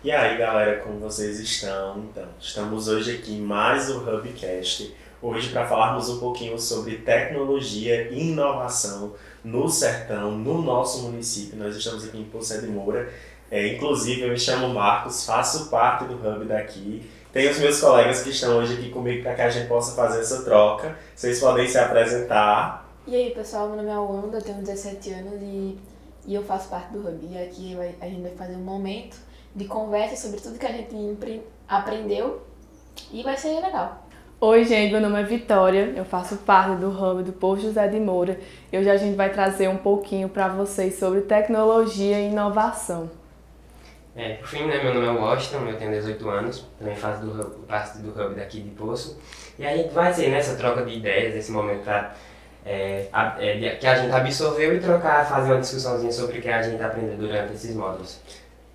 E aí, galera, como vocês estão? Então, estamos hoje aqui em mais um Hubcast. Hoje para falarmos um pouquinho sobre tecnologia e inovação no sertão, no nosso município. Nós estamos aqui em Poços de Moura. Inclusive, eu me chamo Marcos, faço parte do Hub daqui. Tenho os meus colegas que estão hoje aqui comigo para que a gente possa fazer essa troca. Vocês podem se apresentar. E aí, pessoal, meu nome é Wanda, eu tenho 17 anos e eu faço parte do Hub. E aqui a gente vai fazer um momento de conversa sobre tudo que a gente aprendeu e vai ser legal. Oi, gente, meu nome é Vitória, eu faço parte do Hub do Posto José de Moura e hoje a gente vai trazer um pouquinho para vocês sobre tecnologia e inovação. Por fim, né, meu nome é Washington, eu tenho 18 anos, também faço parte do Hub daqui de Poço. E a gente vai ser nessa troca de ideias, esse momento que a gente absorveu e fazer uma discussãozinha sobre o que a gente aprendeu durante esses módulos.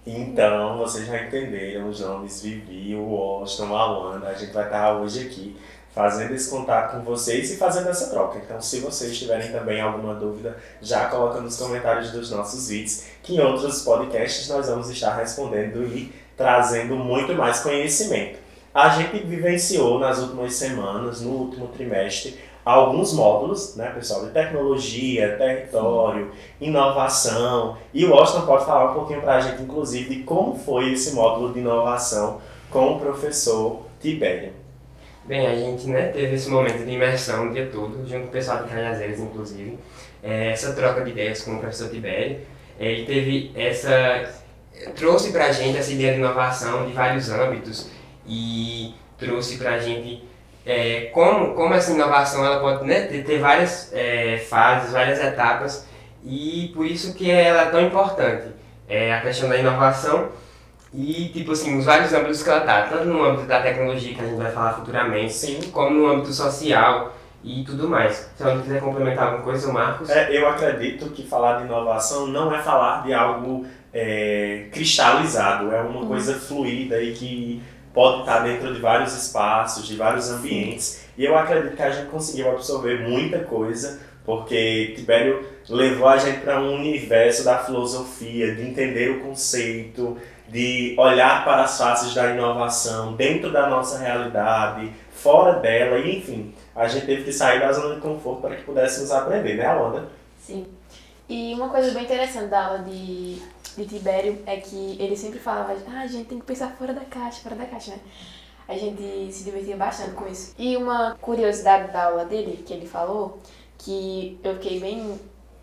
Então, vocês já entenderam os nomes Vivi, o Washington, a Wanda. A gente vai estar hoje aqui fazendo esse contato com vocês e fazendo essa troca. Então, se vocês tiverem também alguma dúvida, já coloca nos comentários dos nossos vídeos, que em outros podcasts nós vamos estar respondendo e trazendo muito mais conhecimento. A gente vivenciou nas últimas semanas, no último trimestre, alguns módulos, né, pessoal, de tecnologia, território, inovação. E o Washington pode falar um pouquinho para a gente, inclusive, de como foi esse módulo de inovação com o professor Tibério. Bem, a gente teve esse momento de imersão o dia todo, junto com o pessoal de Cajazeiras, inclusive. Essa troca de ideias com o professor Tibério. Ele trouxe para a gente essa ideia de inovação de vários âmbitos e trouxe para a gente como essa inovação ela pode ter várias fases, várias etapas, e por isso que ela é tão importante. A questão da inovação e os vários âmbitos que ela está, tanto no âmbito da tecnologia, que a gente vai falar futuramente, sim, como no âmbito social e tudo mais. Se alguém quiser complementar alguma coisa, Marcos? Eu acredito que falar de inovação não é falar de algo cristalizado, é uma coisa fluida e que pode estar dentro de vários espaços, de vários ambientes. E eu acredito que a gente conseguiu absorver muita coisa, porque Tibério levou a gente para um universo da filosofia, de entender o conceito, de olhar para as faces da inovação dentro da nossa realidade, fora dela, e enfim, a gente teve que sair da zona de conforto para que pudéssemos aprender, né, Wanda? Sim. E uma coisa bem interessante da aula de Tibério é que ele sempre falava, a gente tem que pensar fora da caixa, né? A gente se divertia bastante com isso. E uma curiosidade da aula dele, que ele falou, que eu fiquei bem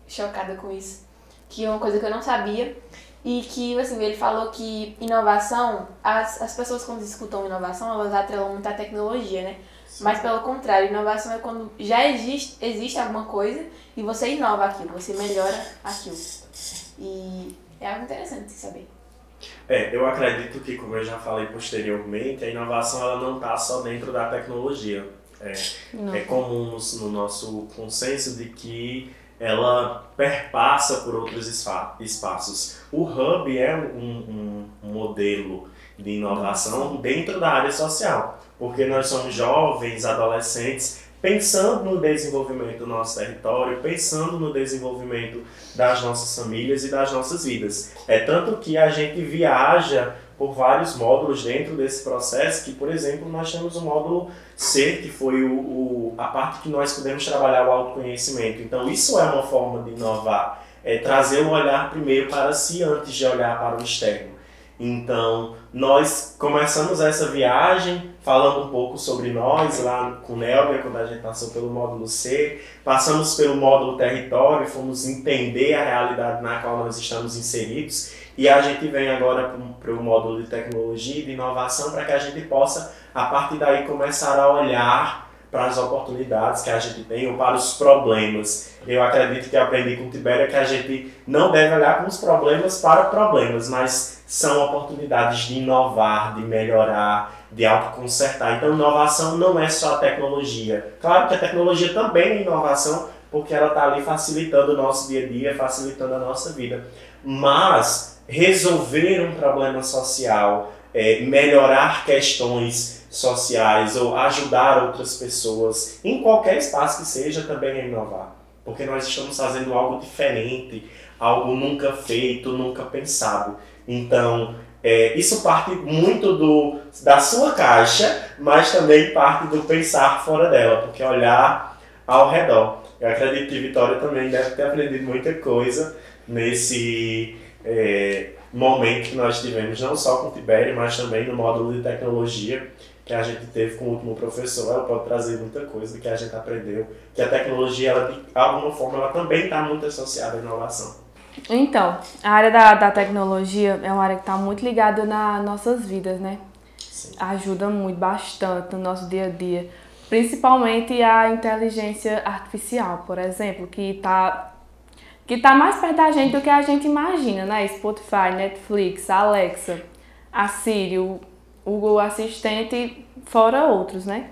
chocada com isso, que é uma coisa que eu não sabia, e que, assim, ele falou que inovação, as pessoas quando escutam inovação, elas atrelam muito à tecnologia, né? Sim. Mas pelo contrário, inovação é quando já existe alguma coisa e você inova aquilo, você melhora aquilo. E é algo interessante de saber. Eu acredito que, como eu já falei posteriormente, a inovação ela não está só dentro da tecnologia. É comum no nosso consenso de que ela perpassa por outros espaços. O Hub é um modelo de inovação dentro da área social, porque nós somos jovens, adolescentes, pensando no desenvolvimento do nosso território, pensando no desenvolvimento das nossas famílias e das nossas vidas. Tanto que a gente viaja por vários módulos dentro desse processo, que, por exemplo, nós temos o módulo C, que foi a parte que nós podemos trabalhar o autoconhecimento. Então, isso é uma forma de inovar, trazer um olhar primeiro para si antes de olhar para o externo. Então, nós começamos essa viagem falando um pouco sobre nós, lá com Nélvia, quando a gente passou pelo módulo C, passamos pelo módulo território, fomos entender a realidade na qual nós estamos inseridos, e a gente vem agora para o módulo de tecnologia e de inovação para que a gente possa, a partir daí, começar a olhar para as oportunidades que a gente tem ou para os problemas. Eu acredito que aprendi com o Tibério que a gente não deve olhar com os problemas para problemas, mas são oportunidades de inovar, de melhorar, de autoconsertar. Então, inovação não é só a tecnologia. Claro que a tecnologia também é inovação, porque ela está ali facilitando o nosso dia a dia, facilitando a nossa vida. Mas resolver um problema social, melhorar questões sociais ou ajudar outras pessoas, em qualquer espaço que seja, também é inovar. Porque nós estamos fazendo algo diferente, algo nunca feito, nunca pensado. Então, isso parte muito da sua caixa, mas também parte do pensar fora dela, porque olhar ao redor. Eu acredito que Vitória também deve ter aprendido muita coisa nesse momento que nós tivemos, não só com o Tibério, mas também no módulo de tecnologia que a gente teve com o último professor. Ela pode trazer muita coisa que a gente aprendeu, que a tecnologia, ela, de alguma forma, ela também está muito associada à inovação. Então, a área da tecnologia é uma área que está muito ligada nas nossas vidas, né? Sim. Ajuda muito, bastante no nosso dia a dia. Principalmente a inteligência artificial, por exemplo, que tá mais perto da gente do que a gente imagina, né? Spotify, Netflix, Alexa, a Siri, o Google Assistente, fora outros, né?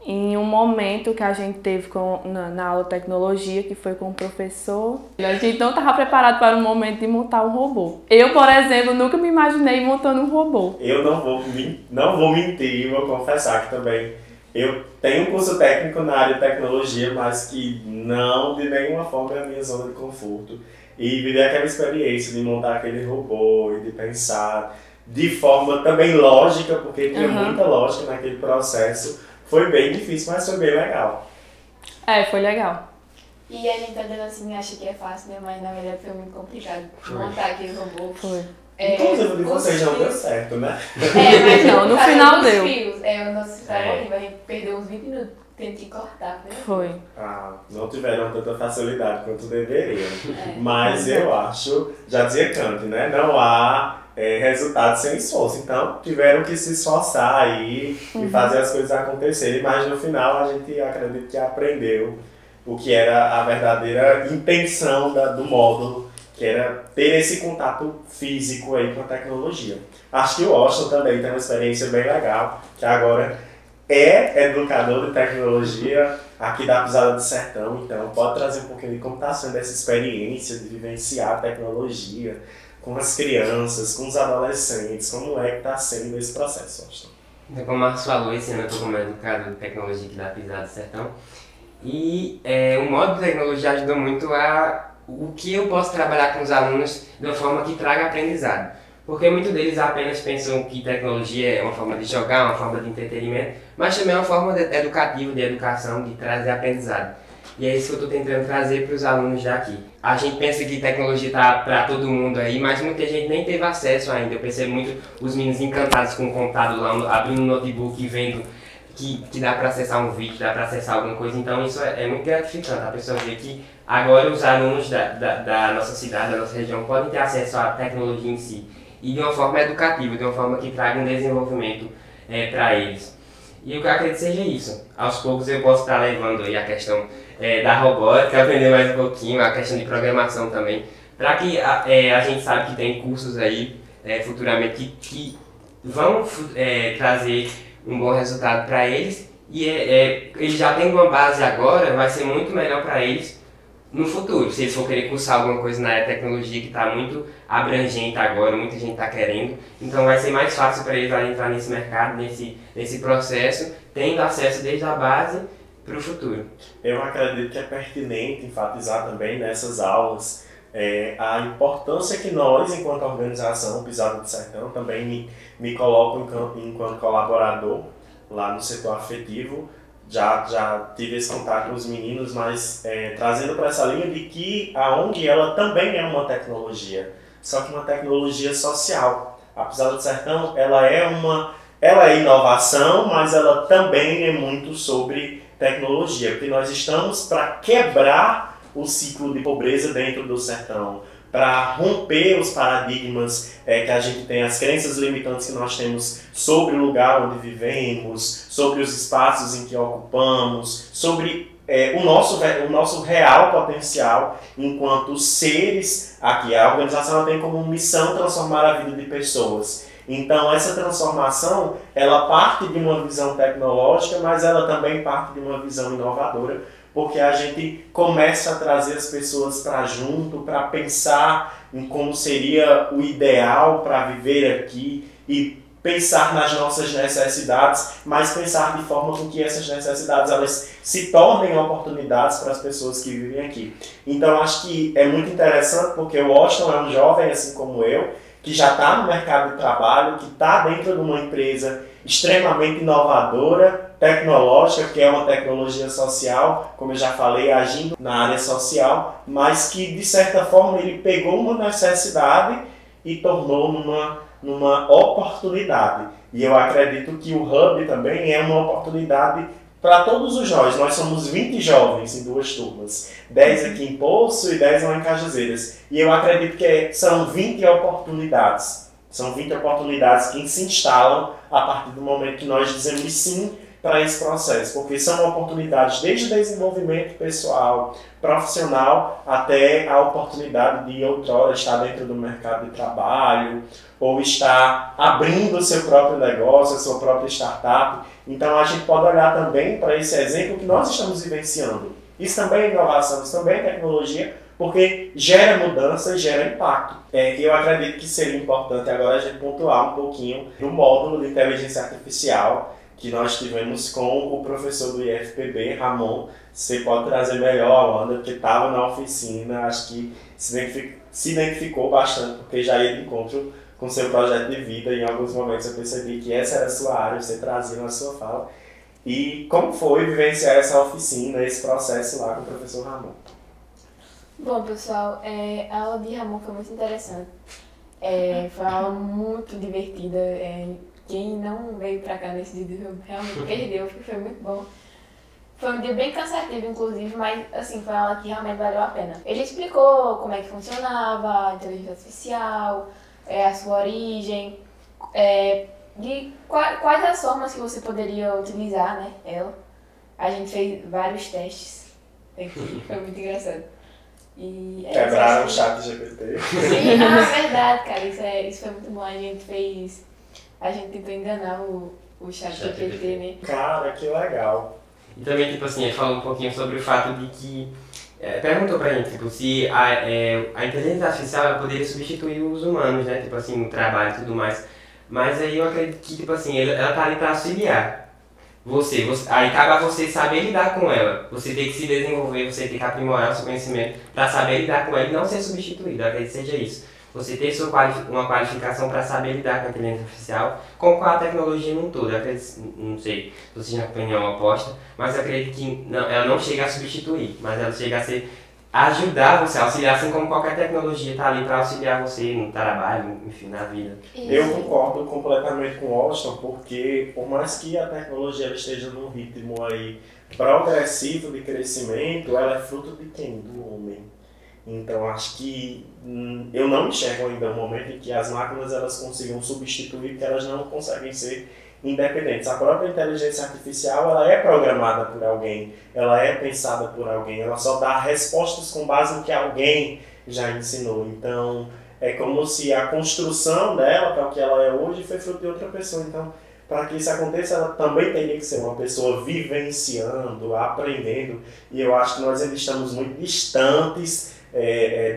Em um momento que a gente teve na aula de tecnologia, que foi com o professor, a gente não estava preparado para o momento de montar um robô. Eu, por exemplo, nunca me imaginei montando um robô. Eu não vou mentir, vou confessar que também eu tenho um curso técnico na área de tecnologia, mas que não, de nenhuma forma, é a minha zona de conforto. E viver aquela experiência de montar aquele robô e de pensar de forma também lógica, porque tinha muita lógica naquele processo. Foi bem difícil, mas foi bem legal. Foi legal. E a gente tá dando assim, acha que é fácil, né? Mas na verdade foi muito complicado montar aquele robô. Foi. Inclusive de vocês não deu certo, né? Mas não, no final deu. O nosso trabalho, a gente perdeu uns 20 minutos tentando cortar, né? Foi. Não tiveram tanta facilidade quanto deveriam. Mas eu acho, já dizia Kant, né? Não há resultado sem esforço. Então, tiveram que se esforçar aí e fazer as coisas acontecerem, mas no final a gente acredita que aprendeu o que era a verdadeira intenção do módulo, que era ter esse contato físico aí com a tecnologia. Acho que o Austin também tem uma experiência bem legal, que agora é educador de tecnologia aqui da Pisada do Sertão, então pode trazer um pouquinho de como está sendo essa experiência de vivenciar a tecnologia com as crianças, com os adolescentes, como é que está sendo esse processo, Austin? Então, como o Marcos falou, esse ano eu estou como educador de tecnologia aqui da Pisada do Sertão, e o módulo de tecnologia ajuda muito o que eu posso trabalhar com os alunos de uma forma que traga aprendizado. Porque muitos deles apenas pensam que tecnologia é uma forma de jogar, uma forma de entretenimento, mas também é uma forma educativa, de educação, de trazer aprendizado. E é isso que eu estou tentando trazer para os alunos daqui. A gente pensa que tecnologia está para todo mundo aí, mas muita gente nem teve acesso ainda. Eu percebo muito os meninos encantados com o computador lá, abrindo um notebook e vendo que dá para acessar um vídeo, dá para acessar alguma coisa. Então isso é muito gratificante, a pessoa ver que agora os alunos da nossa cidade, da nossa região, podem ter acesso à tecnologia em si. E de uma forma educativa, de uma forma que traga um desenvolvimento para eles. E eu acredito que seja isso. Aos poucos eu posso estar levando aí a questão da robótica, aprender mais um pouquinho, a questão de programação também, para que a gente sabe que tem cursos aí futuramente que vão trazer um bom resultado para eles, e eles já têm uma base agora, vai ser muito melhor para eles no futuro, se eles for querer cursar alguma coisa na área de tecnologia que está muito abrangente agora, muita gente está querendo, então vai ser mais fácil para eles entrar nesse mercado, nesse processo, tendo acesso desde a base para o futuro. Eu acredito que é pertinente enfatizar também nessas aulas a importância que nós, enquanto organização Pisada do Sertão, também me coloco enquanto colaborador lá no setor afetivo. Já tive esse contato com os meninos, mas trazendo para essa linha de que a ONG ela também é uma tecnologia, só que uma tecnologia social. A Pisada do Sertão ela é inovação, mas ela também é muito sobre tecnologia, porque nós estamos para quebrar o ciclo de pobreza dentro do sertão, para romper os paradigmas que a gente tem, as crenças limitantes que nós temos sobre o lugar onde vivemos, sobre os espaços em que ocupamos, sobre o nosso real potencial enquanto seres aqui. A organização tem como missão transformar a vida de pessoas. Então, essa transformação, ela parte de uma visão tecnológica, mas ela também parte de uma visão inovadora, porque a gente começa a trazer as pessoas para junto, para pensar em como seria o ideal para viver aqui e pensar nas nossas necessidades, mas pensar de forma com que essas necessidades elas se tornem oportunidades para as pessoas que vivem aqui. Então, acho que é muito interessante, porque o Austin é um jovem, assim como eu, que já está no mercado de trabalho, que está dentro de uma empresa extremamente inovadora, tecnológica, que é uma tecnologia social, como eu já falei, agindo na área social, mas que, de certa forma, ele pegou uma necessidade e tornou numa oportunidade. E eu acredito que o Hub também é uma oportunidade para todos os jovens. Nós somos 20 jovens em 2 turmas, 10 aqui em Poço e 10 lá em Cajazeiras. E eu acredito que são 20 oportunidades. São 20 oportunidades que se instalam a partir do momento que nós dizemos sim para esse processo, porque são oportunidades desde desenvolvimento pessoal, profissional, até a oportunidade de outrora estar dentro do mercado de trabalho, ou estar abrindo o seu próprio negócio, a sua própria startup. Então a gente pode olhar também para esse exemplo que nós estamos vivenciando. Isso também é inovação, isso também é tecnologia, porque gera mudança e gera impacto. Eu acredito que seria importante agora a gente pontuar um pouquinho do módulo de inteligência artificial que nós tivemos com o professor do IFPB, Ramon. Você pode trazer melhor a Wanda, porque estava na oficina, acho que se identificou bastante, porque já ia de encontro com seu projeto de vida. Em alguns momentos eu percebi que essa era a sua área, você trazia na sua fala. E como foi vivenciar essa oficina, esse processo lá com o professor Ramon? Bom, pessoal, a aula de Ramon foi muito interessante. Foi uma aula muito divertida. Quem não veio pra cá nesse dia realmente perdeu, porque foi muito bom. Foi um dia bem cansativo, inclusive, mas assim, foi uma aula que realmente valeu a pena. Ele explicou como é que funcionava a inteligência artificial, a sua origem, de quais as formas que você poderia utilizar, né, ela. A gente fez vários testes, foi muito engraçado. E quebraram o chat GPT. Sim, verdade, cara, isso foi muito bom. A gente tentou enganar o chat GPT, né? Cara, que legal. E também, tipo assim, ele falou um pouquinho sobre o fato de que perguntou pra gente, tipo, se a inteligência artificial ela poderia substituir os humanos, né? Tipo assim, o trabalho e tudo mais. Mas aí eu acredito que, tipo assim, ela tá ali pra auxiliar aí cabe a você saber lidar com ela. Você tem que se desenvolver, você tem que aprimorar o seu conhecimento pra saber lidar com ela e não ser substituído. Eu acredito que seja isso. Você ter uma qualificação para saber lidar com a inteligência artificial, com a tecnologia num todo. Eu acredito, não sei se você já tem opinião oposta, mas eu acredito que ela não chega a substituir, mas ela chega a ajudar você, auxiliar, assim como qualquer tecnologia está ali para auxiliar você no trabalho, enfim, na vida. Eu concordo completamente com o Austin, porque por mais que a tecnologia esteja num ritmo aí progressivo de crescimento, ela é fruto de quem? Do homem. Então acho que eu não enxergo ainda um momento em que as máquinas elas consigam substituir, porque elas não conseguem ser independentes. A própria inteligência artificial ela é programada por alguém, ela é pensada por alguém, ela só dá respostas com base no que alguém já ensinou. Então é como se a construção dela para o que ela é hoje foi fruto de outra pessoa. Então para que isso aconteça, ela também teria que ser uma pessoa vivenciando, aprendendo, e eu acho que nós ainda estamos muito distantes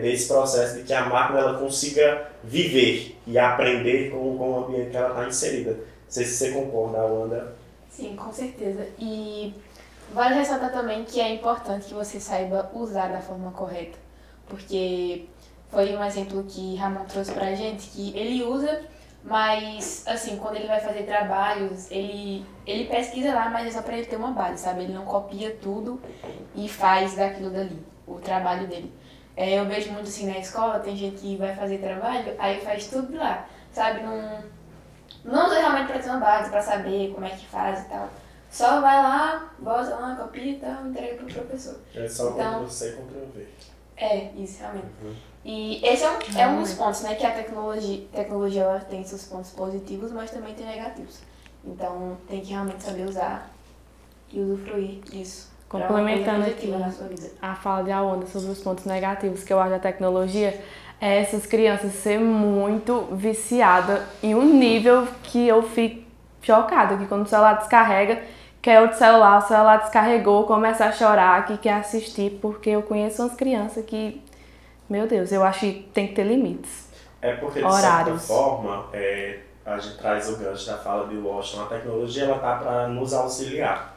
desse processo de que a máquina ela consiga viver e aprender com o ambiente que ela está inserida. Não sei se você concorda, Wanda. Sim, com certeza. E vale ressaltar também que é importante que você saiba usar da forma correta, porque foi um exemplo que Ramon trouxe pra gente, que ele usa, mas assim, quando ele vai fazer trabalhos, ele pesquisa lá, mas é só pra ele ter uma base, sabe? Ele não copia tudo e faz daquilo dali, o trabalho dele. Eu vejo muito assim na escola, tem gente que vai fazer trabalho, aí faz tudo lá, sabe? Não usa realmente pra ter uma base, pra saber como é que faz e tal. Só vai lá, bota lá, copia e tal, entrega pro professor. É só Ctrl-C e Ctrl-V. Isso, realmente. E esse é um dos pontos, né? Que a tecnologia ela tem seus pontos positivos, mas também tem negativos. Então tem que realmente saber usar e usufruir disso. Complementando aqui na sua vida. A fala de Awanda sobre os pontos negativos que eu acho da tecnologia, é essas crianças ser muito viciadas em um nível que eu fico chocada, que quando o celular descarrega, quer outro celular, o celular descarregou, começa a chorar, que quer assistir, porque eu conheço umas crianças que, meu Deus, eu acho que tem que ter limites. Porque de horários. certa forma, a gente traz o gancho da fala de Washington, a tecnologia ela está para nos auxiliar.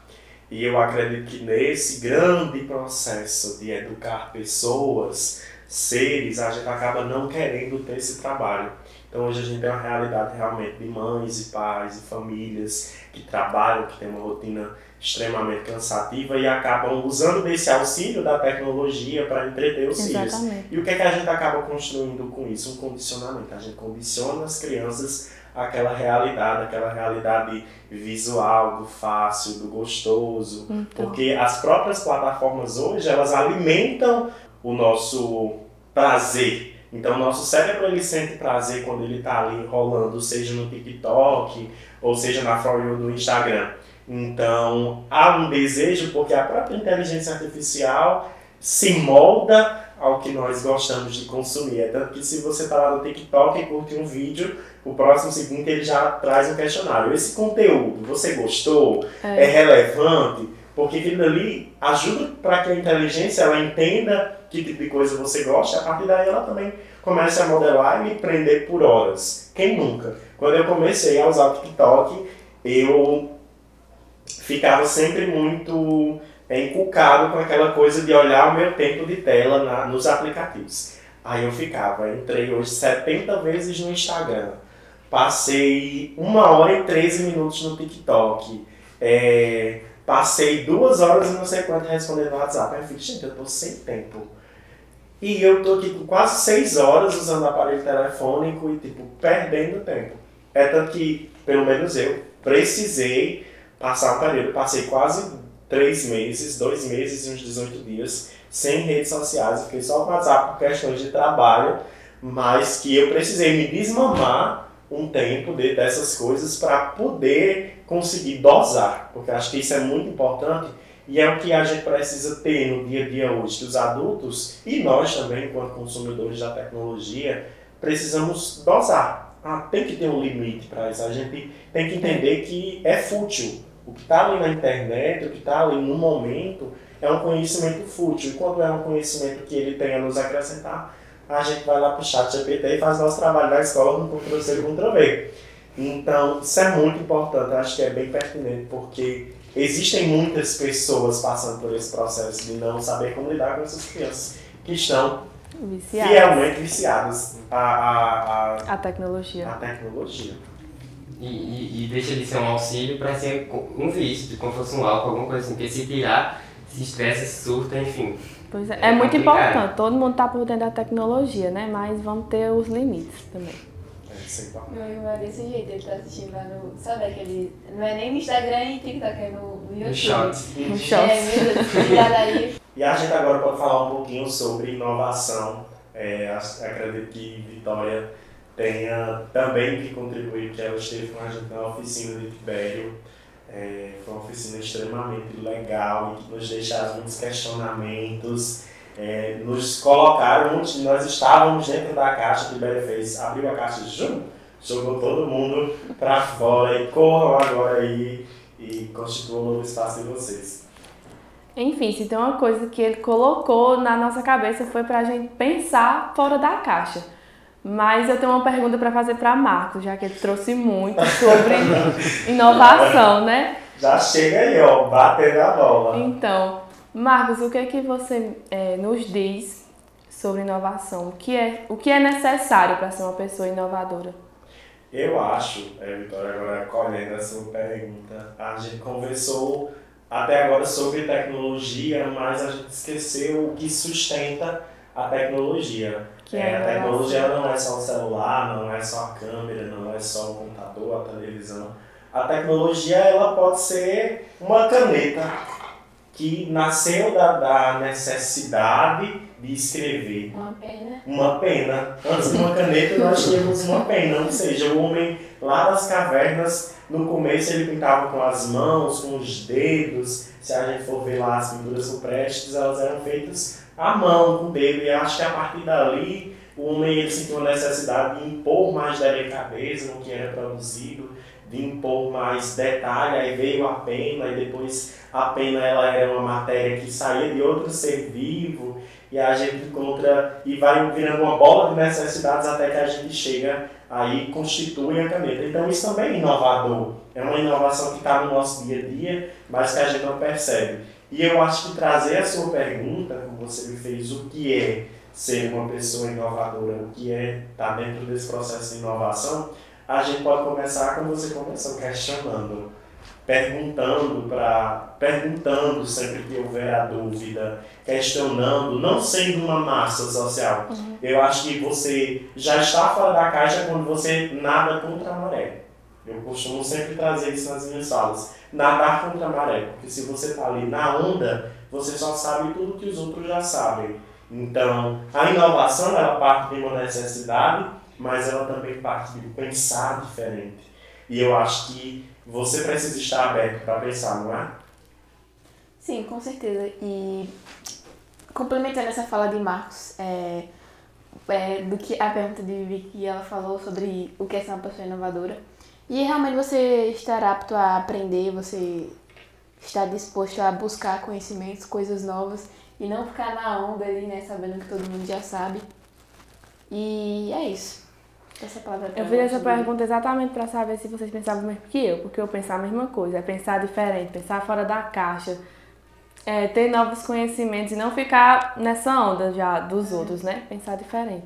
E eu acredito que nesse grande processo de educar pessoas, seres, a gente acaba não querendo ter esse trabalho. Então hoje a gente tem uma realidade realmente de mães e pais e famílias que trabalham, que têm uma rotina extremamente cansativa e acabam usando desse auxílio da tecnologia para entreter os filhos. E o que é que a gente acaba construindo com isso? Um condicionamento. A gente condiciona as crianças àquela realidade visual, do fácil, do gostoso. Então. Porque as próprias plataformas hoje, elas alimentam o nosso prazer. Então o nosso cérebro ele sente prazer quando ele está ali rolando, seja no TikTok ou seja na For You do Instagram. Então há um desejo porque a própria inteligência artificial se molda ao que nós gostamos de consumir. É tanto que se você está lá no TikTok e curte um vídeo, o próximo seguinte ele já traz um questionário. Esse conteúdo, você gostou? É relevante? Porque aquilo ali ajuda para que a inteligência ela entenda que tipo de coisa você gosta, e a partir daí ela também começa a modelar e me prender por horas. Quem nunca? Quando eu comecei a usar o TikTok, eu ficava sempre muito encucado com aquela coisa de olhar o meu tempo de tela nos aplicativos. Aí eu entrei hoje 70 vezes no Instagram, passei 1h13 no TikTok, passei 2 horas e não sei quanto respondendo no WhatsApp. Aí eu fico, gente, eu tô sem tempo. E eu tô aqui com quase 6 horas usando o aparelho telefônico e tipo, perdendo tempo. É tanto que, pelo menos eu, precisei passar um período, passei quase 2 meses e uns 18 dias sem redes sociais. Eu fiquei só com o WhatsApp por questões de trabalho, mas que eu precisei me desmamar um tempo dessas coisas para poder conseguir dosar, porque acho que isso é muito importante e é o que a gente precisa ter no dia a dia hoje, que os adultos e nós também, enquanto consumidores da tecnologia, precisamos dosar. Tem que ter um limite para isso, a gente tem que entender que é fútil. O que está ali na internet, o que está ali no momento, é um conhecimento fútil. E quando é um conhecimento que ele tem a nos acrescentar, a gente vai lá para o ChatGPT e faz nosso trabalho da escola no Ctrl+C e Ctrl+V. Então, isso é muito importante, acho que é bem pertinente, porque existem muitas pessoas passando por esse processo de não saber como lidar com essas crianças que estão fielmente viciadas à tecnologia. E deixa de ser um auxílio para ser um vício, como se fosse um álcool, alguma coisa assim, porque se tirar, se estressa, se surta, enfim. Pois é muito importante, todo mundo está por dentro da tecnologia, né? Mas vamos ter os limites também. Meu irmão é desse jeito, ele tá assistindo lá no... Sabe aquele... Não é nem no Instagram e TikTok, é no YouTube. Shorts. Meu Deus, E a gente agora pode falar um pouquinho sobre inovação. Acredito que Vitória tenha também que contribuir, que ela esteve com a gente na oficina de Tibério. Foi uma oficina extremamente legal e que nos deixaram muitos questionamentos. Nos colocaram, nós estávamos dentro da caixa, Tibério abriu a caixa, jogou todo mundo para fora e corram agora aí e constituam um novo espaço de vocês. Enfim, se tem uma coisa que ele colocou na nossa cabeça foi pra gente pensar fora da caixa. Mas eu tenho uma pergunta para fazer para Marcos, já que ele trouxe muito sobre inovação, né? Já chega aí, ó, batendo a bola. Então, Marcos, o que é que você nos diz sobre inovação? O que é necessário para ser uma pessoa inovadora? Eu acho, Vitória, agora colhendo a sua pergunta, a gente conversou até agora sobre tecnologia, mas a gente esqueceu o que sustenta a tecnologia. A tecnologia ela não é só o celular, não é só a câmera, não é só o computador, a televisão. A tecnologia ela pode ser uma caneta que nasceu da necessidade de escrever. Uma pena. Antes de uma caneta nós tínhamos uma pena, ou seja, o homem lá das cavernas, no começo ele pintava com as mãos, com os dedos. Se a gente for ver lá as pinturas rupestres, elas eram feitas à mão, com o dedo. E acho que a partir dali o homem ele sentiu a necessidade de impor mais delicadeza no que era produzido, de impor mais detalhe. Aí veio a pena, e depois a pena ela era uma matéria que saía de outro ser vivo, e a gente encontra e vai virando uma bola de necessidades até que a gente chega aí e constitui a caneta. Então isso também é inovador, é uma inovação que está no nosso dia a dia, mas que a gente não percebe. E eu acho que trazer a sua pergunta, como você me fez, o que é ser uma pessoa inovadora, o que é estar dentro desse processo de inovação, a gente pode começar como você começou, questionando, perguntando sempre que houver a dúvida, questionando, não sendo uma massa social. Eu acho que você já está fora da caixa quando você nada contra a maré. Eu costumo sempre trazer isso nas minhas falas. Nadar contra a maré, porque se você está ali na onda, você só sabe tudo que os outros já sabem. Então, a inovação, ela parte de uma necessidade, mas ela também parte de pensar diferente. E eu acho que você precisa estar aberto para pensar, não é? Sim, com certeza. E complementando essa fala de Marcos, do que a pergunta de Vivi que ela falou sobre o que é ser uma pessoa inovadora. E realmente você estar apto a aprender, você estar disposto a buscar conhecimentos, coisas novas e não ficar na onda ali, né, sabendo que todo mundo já sabe. E é isso. Essa palavra eu fiz essa pergunta exatamente para saber se vocês pensavam o mesmo que eu, porque eu penso a mesma coisa, é pensar diferente, pensar fora da caixa, ter novos conhecimentos e não ficar nessa onda já dos outros, né? Pensar diferente.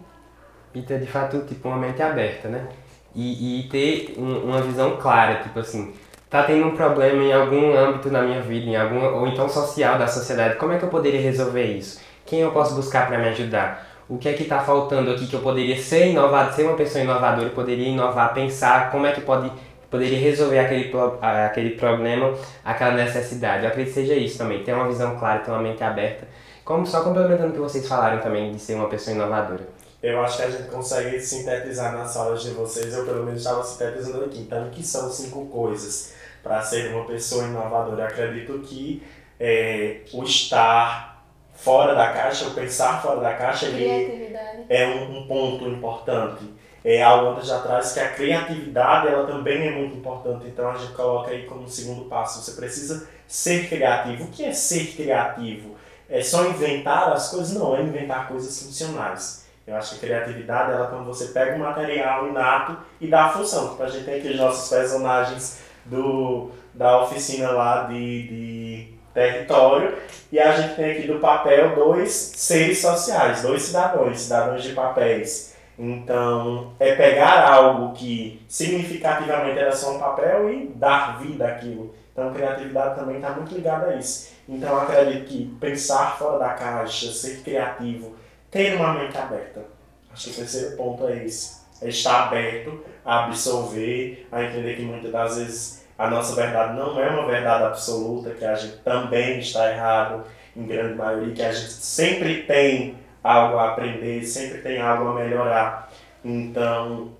E ter de fato tipo uma mente aberta, né? E ter uma visão clara, tipo assim, tá tendo um problema em algum âmbito na minha vida, ou então social da sociedade, como é que eu poderia resolver isso? Quem eu posso buscar para me ajudar? O que é que está faltando aqui que eu poderia ser inovado, ser uma pessoa inovadora, eu poderia inovar, pensar como é que poderia resolver aquele problema, aquela necessidade. Eu acredito que seja isso também, ter uma visão clara, ter uma mente aberta. Só complementando o que vocês falaram também de ser uma pessoa inovadora. Eu acho que a gente consegue sintetizar nas falas de vocês, eu pelo menos estava sintetizando aqui. Então, o que são 5 coisas para ser uma pessoa inovadora? Eu acredito que o estar fora da caixa, o pensar fora da caixa, ele é um ponto importante. A Wanda já traz que a criatividade ela também é muito importante, então a gente coloca aí como segundo passo. Você precisa ser criativo. O que é ser criativo? É só inventar as coisas? Não, é inventar coisas funcionais. Eu acho que a criatividade ela é quando você pega um material inato e dá a função. Tipo, a gente tem aqui os nossos personagens da oficina lá de território e a gente tem aqui do papel 2 seres sociais, 2 cidadãos de papéis. Então, é pegar algo que significativamente era só um papel e dar vida àquilo. Então, a criatividade também está muito ligada a isso. Então, eu acredito que pensar fora da caixa, ser criativo, ter uma mente aberta. Acho que o terceiro ponto é esse. É estar aberto a absorver, a entender que muitas das vezes a nossa verdade não é uma verdade absoluta, que a gente também está errado, em grande maioria, que a gente sempre tem algo a aprender, sempre tem algo a melhorar. Então,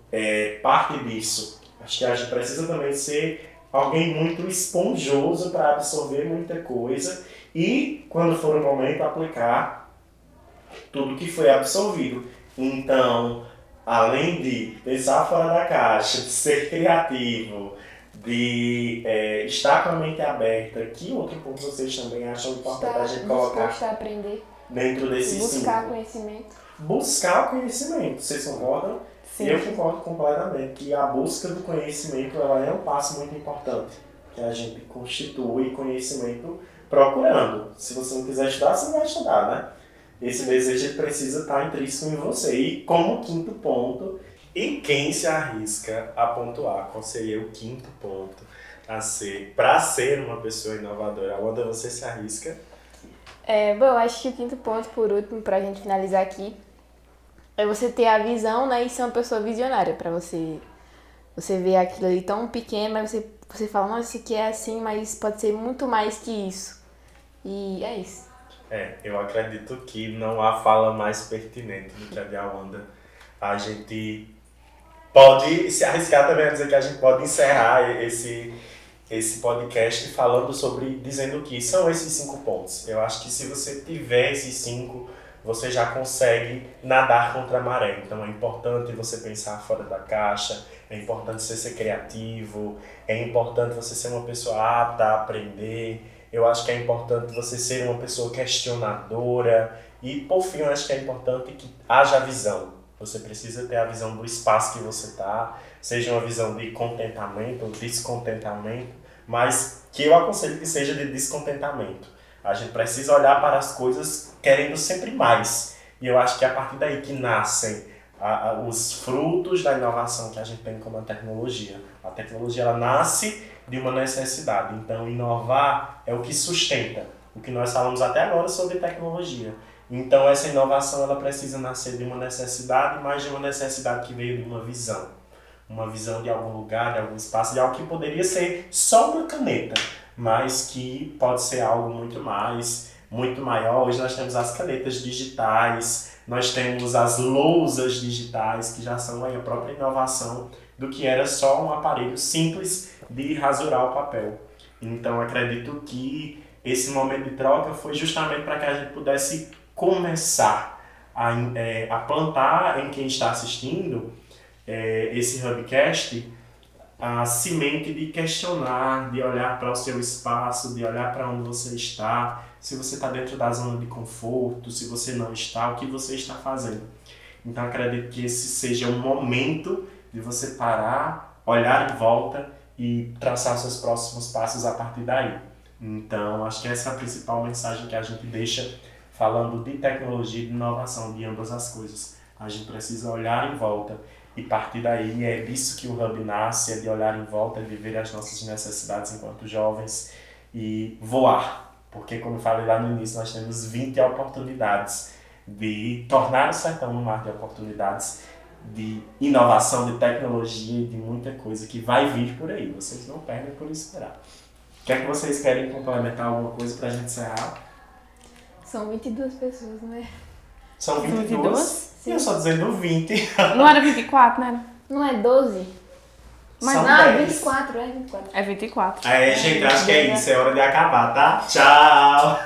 parte disso. Acho que a gente precisa também ser alguém muito esponjoso para absorver muita coisa e, quando for o momento, aplicar tudo que foi absorvido. Então, além de pensar fora da caixa, de ser criativo, de estar com a mente aberta, que outro ponto vocês também acham importante a gente colocar a aprender, dentro desses 5? Buscar conhecimento. Buscar o conhecimento, vocês concordam? Sim. Eu concordo completamente que a busca do conhecimento ela é um passo muito importante, que a gente constitui conhecimento procurando. Se você não quiser estudar, você não vai estudar, né? Esse desejo ele precisa estar intrínseco em você. E como quinto ponto, e quem se arrisca a pontuar? Qual seria o quinto ponto para ser uma pessoa inovadora? Wanda, você se arrisca? Bom, eu acho que o quinto ponto, por último, pra gente finalizar aqui, é você ter a visão, né, e ser uma pessoa visionária, pra você ver aquilo ali tão pequeno, mas você fala, nossa, isso aqui é assim, mas pode ser muito mais que isso. E é isso. Eu acredito que não há fala mais pertinente do que a de Wanda. A gente pode se arriscar também a dizer que a gente pode encerrar esse podcast dizendo que são esses 5 pontos. Eu acho que se você tiver esses 5, você já consegue nadar contra a maré. Então é importante você pensar fora da caixa, é importante você ser criativo, é importante você ser uma pessoa apta a aprender. Eu acho que é importante você ser uma pessoa questionadora. E, por fim, eu acho que é importante que haja visão. Você precisa ter a visão do espaço que você está, seja uma visão de contentamento ou descontentamento, mas que eu aconselho que seja de descontentamento. A gente precisa olhar para as coisas querendo sempre mais. E eu acho que é a partir daí que nascem os frutos da inovação que a gente tem como a tecnologia. A tecnologia ela nasce de uma necessidade, então inovar é o que sustenta o que nós falamos até agora sobre tecnologia. Então essa inovação ela precisa nascer de uma necessidade, mas de uma necessidade que veio de uma visão de algum lugar, de algum espaço, de algo que poderia ser só uma caneta, mas que pode ser algo muito mais, muito maior. Hoje nós temos as canetas digitais, nós temos as lousas digitais, que já são aí a própria inovação do que era só um aparelho simples de rasurar o papel. Então acredito que esse momento de troca foi justamente para que a gente pudesse começar a plantar em quem está assistindo esse Hubcast a semente de questionar, de olhar para o seu espaço, de olhar para onde você está, se você está dentro da zona de conforto, se você não está, o que você está fazendo. Então acredito que esse seja um momento de você parar, olhar em volta e traçar seus próximos passos a partir daí. Então acho que essa é a principal mensagem que a gente deixa falando de tecnologia e de inovação, de ambas as coisas. A gente precisa olhar em volta e partir daí é disso que o Hub nasce, é de olhar em volta, de ver as nossas necessidades enquanto jovens e voar. Porque, como eu falei lá no início, nós temos 20 oportunidades de tornar o sertão um mar de oportunidades, de inovação, de tecnologia e de muita coisa que vai vir por aí. Vocês não perdem por esperar. Quer que vocês querem complementar alguma coisa para a gente encerrar? São 22 pessoas, não é? São 22? Sim. Eu só dizendo 20. Não era 24, né? Não é 12? Mas Não, é 24, é 24. É 24. Gente, acho que é isso. É hora de acabar, tá? Tchau!